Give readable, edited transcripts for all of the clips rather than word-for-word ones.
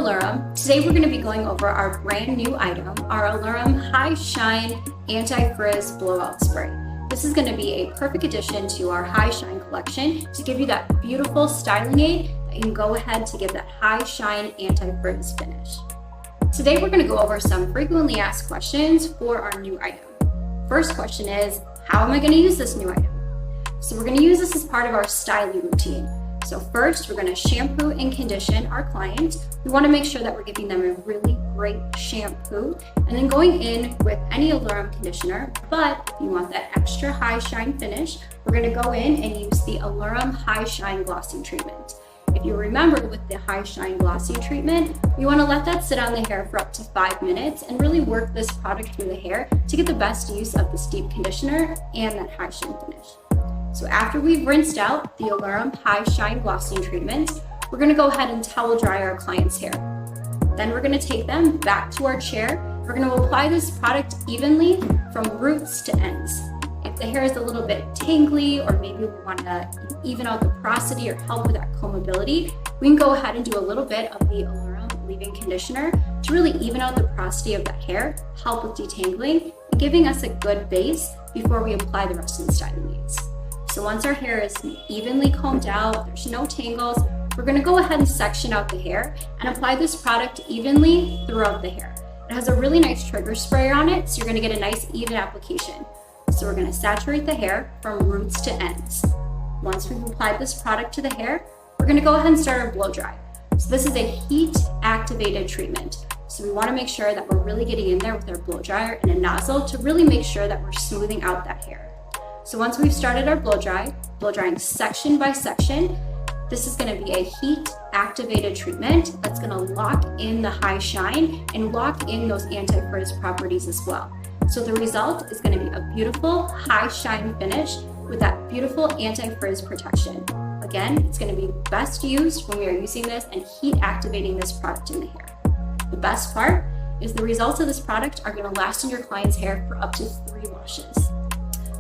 Aluram. Today we're going to be going over our brand new item, our Aluram High Shine Anti-Frizz Blowout Spray. This is going to be a perfect addition to our High Shine collection to give you that beautiful styling aid that you can go ahead to give that high shine anti-frizz finish. Today we're going to go over some frequently asked questions for our new item. First question is, how am I going to use this new item? So we're going to use this as part of our styling routine. So first, we're going to shampoo and condition our client. We want to make sure that we're giving them a really great shampoo and then going in with any Aluram conditioner. But if you want that extra high shine finish, we're going to go in and use the Aluram High Shine Glossing Treatment. If you remember with the High Shine Glossing Treatment, you want to let that sit on the hair for up to 5 minutes and really work this product through the hair to get the best use of this deep conditioner and that high shine finish. So after we've rinsed out the Aluram High Shine Glossing Treatment, we're going to go ahead and towel dry our client's hair. Then we're going to take them back to our chair. We're going to apply this product evenly from roots to ends. If the hair is a little bit tangly, or maybe we want to even out the porosity or help with that combability, we can go ahead and do a little bit of the Aluram leave-in conditioner to really even out the porosity of that hair, help with detangling, and giving us a good base before we apply the rest of the styling aids. So once our hair is evenly combed out, there's no tangles, we're going to go ahead and section out the hair and apply this product evenly throughout the hair. It has a really nice trigger sprayer on it, so you're going to get a nice even application. So we're going to saturate the hair from roots to ends. Once we've applied this product to the hair, we're going to go ahead and start our blow dry. So this is a heat activated treatment. So we want to make sure that we're really getting in there with our blow dryer and a nozzle to really make sure that we're smoothing out that hair. So once we've started our blow drying section by section, this is going to be a heat activated treatment that's going to lock in the high shine and lock in those anti-frizz properties as well. So the result is going to be a beautiful high shine finish with that beautiful anti-frizz protection. Again, it's going to be best used when we are using this and heat activating this product in the hair. The best part is the results of this product are going to last in your client's hair for up to 3 washes.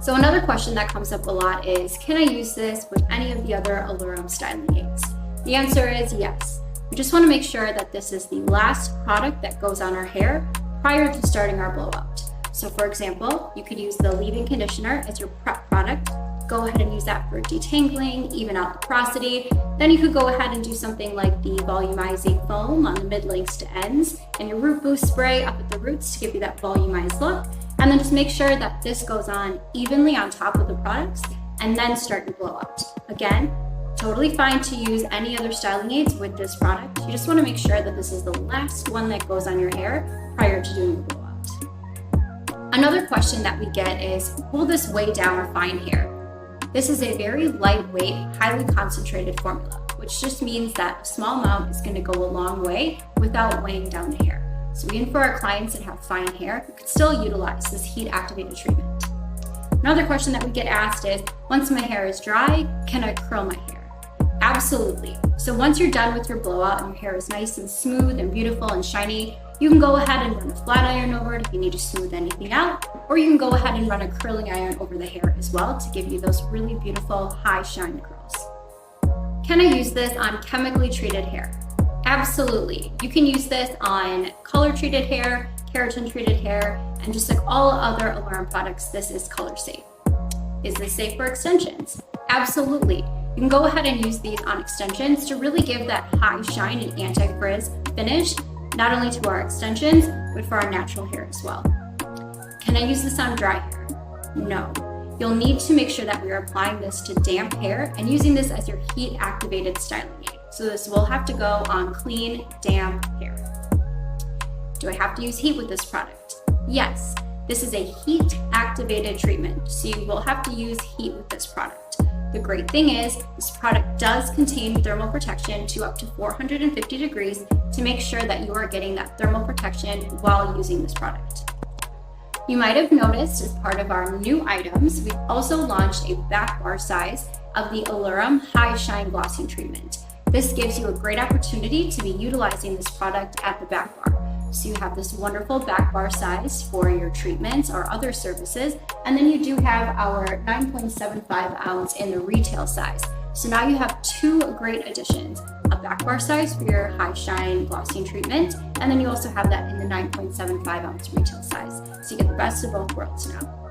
So another question that comes up a lot is, can I use this with any of the other Aluram styling aids? The answer is yes. We just want to make sure that this is the last product that goes on our hair prior to starting our blowout. So for example, you could use the leave-in conditioner as your prep product. Go ahead and use that for detangling, even out the porosity. Then you could go ahead and do something like the volumizing foam on the mid-lengths to ends and your root boost spray up at the roots to give you that volumized look. And then just make sure that this goes on evenly on top of the products and then start your blowout. Again, totally fine to use any other styling aids with this product. You just want to make sure that this is the last one that goes on your hair prior to doing the blowout. Another question that we get is, will this weigh down our fine hair? This is a very lightweight, highly concentrated formula, which just means that a small amount is going to go a long way without weighing down the hair. So even for our clients that have fine hair, we could still utilize this heat activated treatment. Another question that we get asked is, once my hair is dry, can I curl my hair? Absolutely. So once you're done with your blowout and your hair is nice and smooth and beautiful and shiny, you can go ahead and run a flat iron over it if you need to smooth anything out, or you can go ahead and run a curling iron over the hair as well to give you those really beautiful high shine curls. Can I use this on chemically treated hair? Absolutely. You can use this on color treated hair, keratin treated hair, and just like all other Aluram products, this is color safe. Is this safe for extensions? Absolutely. You can go ahead and use these on extensions to really give that high shine and anti-frizz finish, not only to our extensions, but for our natural hair as well. Can I use this on dry hair? No. You'll need to make sure that we are applying this to damp hair and using this as your heat activated styling aid. So this will have to go on clean, damp hair. Do I have to use heat with this product? Yes. This is a heat activated treatment, so you will have to use heat with this product. The great thing is, this product does contain thermal protection to up to 450 degrees to make sure that you are getting that thermal protection while using this product. You might have noticed as part of our new items, we've also launched a back bar size of the Aluram High Shine Glossing Treatment. This gives you a great opportunity to be utilizing this product at the back bar. So you have this wonderful back bar size for your treatments or other services, and then you do have our 9.75 ounce in the retail size. So now you have 2 great additions. a back bar size for your high shine glossing treatment, and then you also have that in the 9.75 ounce retail size. So you get the best of both worlds now.